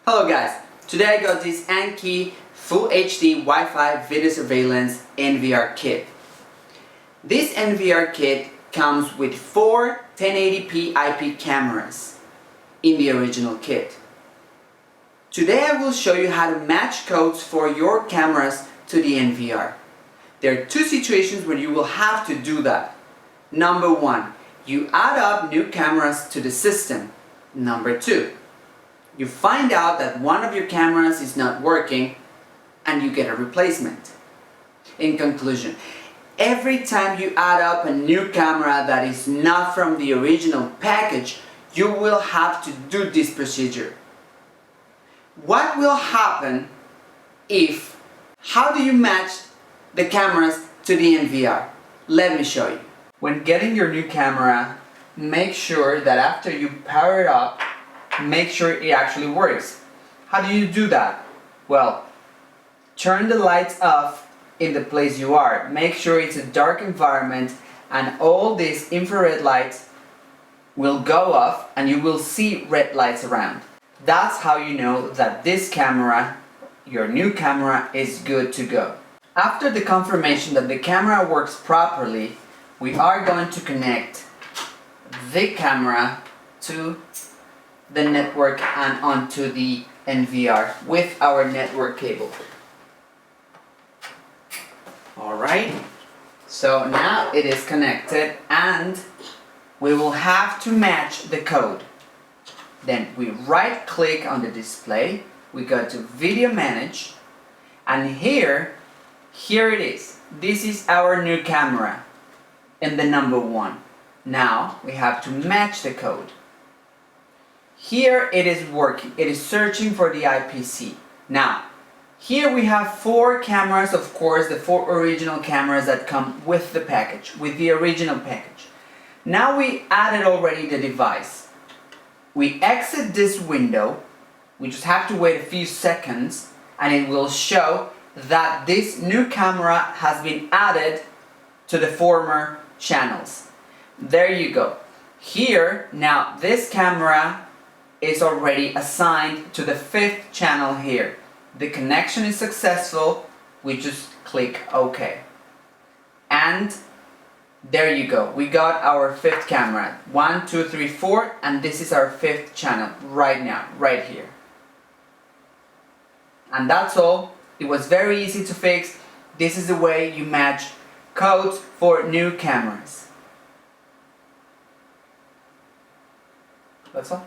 Hello guys, today I got this ANNKE Full HD Wi-Fi Video Surveillance NVR kit. This NVR kit comes with 4 1080p IP cameras in the original kit. Today I will show you how to match codes for your cameras to the NVR. There are two situations where you will have to do that. Number one, you add up new cameras to the system. Number two, you find out that one of your cameras is not working and you get a replacement. In conclusion, every time you add up a new camera that is not from the original package, you will have to do this procedure. What will happen if, how do you match the cameras to the NVR? Let me show you. When getting your new camera, make sure that after you power it up, make sure it actually works. How do you do that? Well, turn the lights off in the place you are. Make sure it's a dark environment and all these infrared lights will go off and you will see red lights around. That's how you know that this camera, your new camera, is good to go. After the confirmation that the camera works properly, we are going to connect the camera to the network and onto the NVR with our network cable. Alright, so now it is connected and we will have to match the code. Then we right click on the display, we go to Video Manage, and here it is. This is our new camera in the number 1. Now we have to match the code. Here it is working, it is searching for the IPC. Now, here we have 4 cameras, of course, the 4 original cameras that come with the package, with the original package. Now we added already the device. We exit this window, we just have to wait a few seconds, and it will show that this new camera has been added to the former channels. There you go. Here, now this camera is already assigned to the 5th channel here. The connection is successful, we just click OK. And there you go, we got our 5th camera. 1, 2, 3, 4, and this is our 5th channel right now, right here. And that's all. It was very easy to fix. This is the way you match codes for new cameras. That's all.